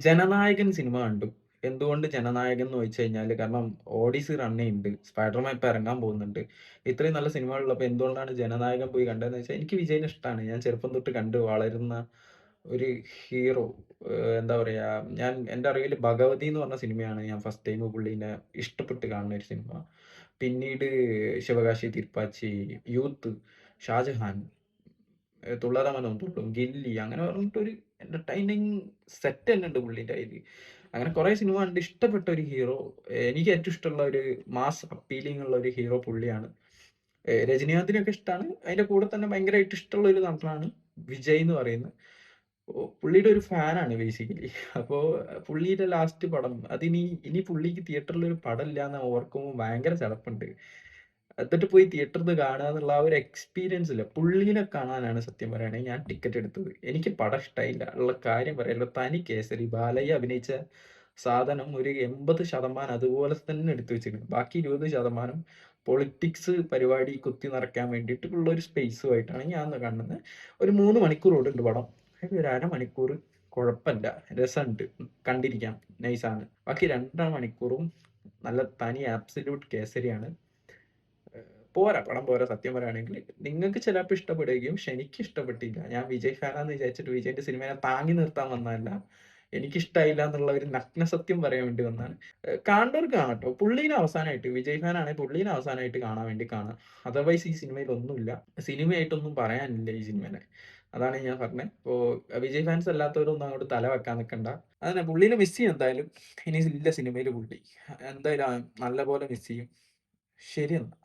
Jananayakan cinema കണ്ടു. എന്തുകൊണ്ട് ജനനായകൻ എന്ന് ചോദിച്ചു കഴിഞ്ഞാല് കാരണം ഓഡിസി റൺ ചെയ്യുന്നുണ്ട്. സ്പൈഡർമാൻ ഇപ്പൊ ഇറങ്ങാൻ പോകുന്നുണ്ട്. ഇത്രയും നല്ല സിനിമകളുള്ളപ്പോ എന്തുകൊണ്ടാണ് ജനനായകൻ പോയി കണ്ടതെന്ന് വെച്ചാൽ എനിക്ക് വിജയിനെ ഇഷ്ടാണ്. ഞാൻ ചെറുപ്പം തൊട്ട് കണ്ട് വളരുന്ന ഒരു ഹീറോ. എന്താ പറയാ, ഞാൻ എന്റെ അറിവില് 'ഭഗവതി' എന്ന് പറഞ്ഞ സിനിമയാണ് ഞാൻ ഫസ്റ്റ് ടൈം പുള്ളീനെ ഇഷ്ടപ്പെട്ട് കാണുന്ന ഒരു സിനിമ. പിന്നീട് 'ശിവകാശി തിരുപ്പാച്ചി', 'യൂത്ത്', 'ഷാജഹാൻ', 'തുള്ളാതെ മനവും തുള്ളും', 'ഗില്ലി' അങ്ങനെ പറഞ്ഞിട്ടൊരു എന്റർടൈനിങ് സെറ്റ് തന്നെ ഉണ്ട് പുള്ളീന്റെ കയ്യില്. അങ്ങനെ കുറെ സിനിമ കണ്ട് ഇഷ്ടപ്പെട്ട ഒരു ഹീറോ. എനിക്ക് ഏറ്റവും ഇഷ്ടമുള്ള ഒരു മാസ് അപ്പീലിംഗ് ഉള്ള ഒരു ഹീറോ പുള്ളിയാണ്. രജനീകാന്തിനെയൊക്കെ ഇഷ്ടമാണ്. അതിന്റെ കൂടെ തന്നെ ഭയങ്കരമായിട്ട് ഇഷ്ടമുള്ള ഒരു നടനാണ് വിജയ് എന്ന് പറയുന്നത്. പുള്ളിയുടെ ഒരു ഫാനാണ് ബേസിക്കലി. അപ്പോ പുള്ളിയുടെ ലാസ്റ്റ് പടം അതിനി ഇനി പുള്ളിക്ക് തിയേറ്ററിൽ ഒരു പടം ഇല്ലാന്ന് ഓർക്കുമ്പോൾ ഭയങ്കര ചടപ്പുണ്ട്. എന്നിട്ട് പോയി തിയേറ്ററിൽ നിന്ന് കാണുക എന്നുള്ള ആ ഒരു എക്സ്പീരിയൻസ് ഇല്ല. പുള്ളീനെ കാണാനാണ് സത്യം പറയുകയാണെങ്കിൽ ഞാൻ ടിക്കറ്റ് എടുത്തത്. എനിക്ക് പടം ഇഷ്ടായില്ല. ഉള്ള കാര്യം പറയാലോ. തനി കേസരി ബാലയ്യ അഭിനയിച്ച സാധനം ഒരു 80% അതുപോലെ തന്നെ എടുത്തു വെച്ചിട്ടുണ്ട്. ബാക്കി 20% പൊളിറ്റിക്സ് പരിപാടി കുത്തി നിറയ്ക്കാൻ വേണ്ടിയിട്ട് ഉള്ള ഒരു സ്പേസുമായിട്ടാണ് ഞാൻ അന്ന് കാണുന്നത്. ഒരു 3 മണിക്കൂർ ഓടുന്നുണ്ട് പടം. അതിൽ ഒരു അരമണിക്കൂർ കുഴപ്പമില്ല, രസമുണ്ട്, കണ്ടിരിക്കാം, നൈസാണ്. ബാക്കി 2.5 മണിക്കൂറും നല്ല തനി ആബ്സല്യൂട്ട് കേസരിയാണ്. പോരാ, പടം പോരാ സത്യം പറയുകയാണെങ്കിൽ. നിങ്ങൾക്ക് ചിലപ്പോൾ ഇഷ്ടപ്പെടുകയും പക്ഷെ എനിക്ക് ഇഷ്ടപ്പെട്ടില്ല. ഞാൻ വിജയ് ഫാനാന്ന് വിചാരിച്ചിട്ട് വിജയിന്റെ സിനിമയെ താങ്ങി നിർത്താൻ വന്നതല്ല. എനിക്കിഷ്ടായില്ല എന്നുള്ള ഒരു നഗ്ന സത്യം പറയാൻ വേണ്ടി വന്നതാണ്. കാണേണ്ടവർക്ക് കാണാം ട്ടോ. പുള്ളീനെ അവസാനമായിട്ട് വിജയ് ഫാനാണെങ്കിൽ പുള്ളീനെ അവസാനമായിട്ട് കാണാൻ വേണ്ടി കാണാം. അതർവൈസ് ഈ സിനിമയിൽ ഒന്നുമില്ല. സിനിമയായിട്ടൊന്നും പറയാനില്ല ഈ സിനിമേനെ. അതാണ് ഞാൻ പറഞ്ഞത്. ഇപ്പോ വിജയ് ഫാൻസ് അല്ലാത്തവരൊന്നും അങ്ങോട്ട് തല വെക്കാൻ നിൽക്കണ്ട. അതന്നെ, പുള്ളീനെ മിസ് ചെയ്യും എന്തായാലും. ഇനി ഇല്ല സിനിമയിൽ പുള്ളി. എന്തായാലും നല്ലപോലെ മിസ് ചെയ്യും. ശരി എന്നാ.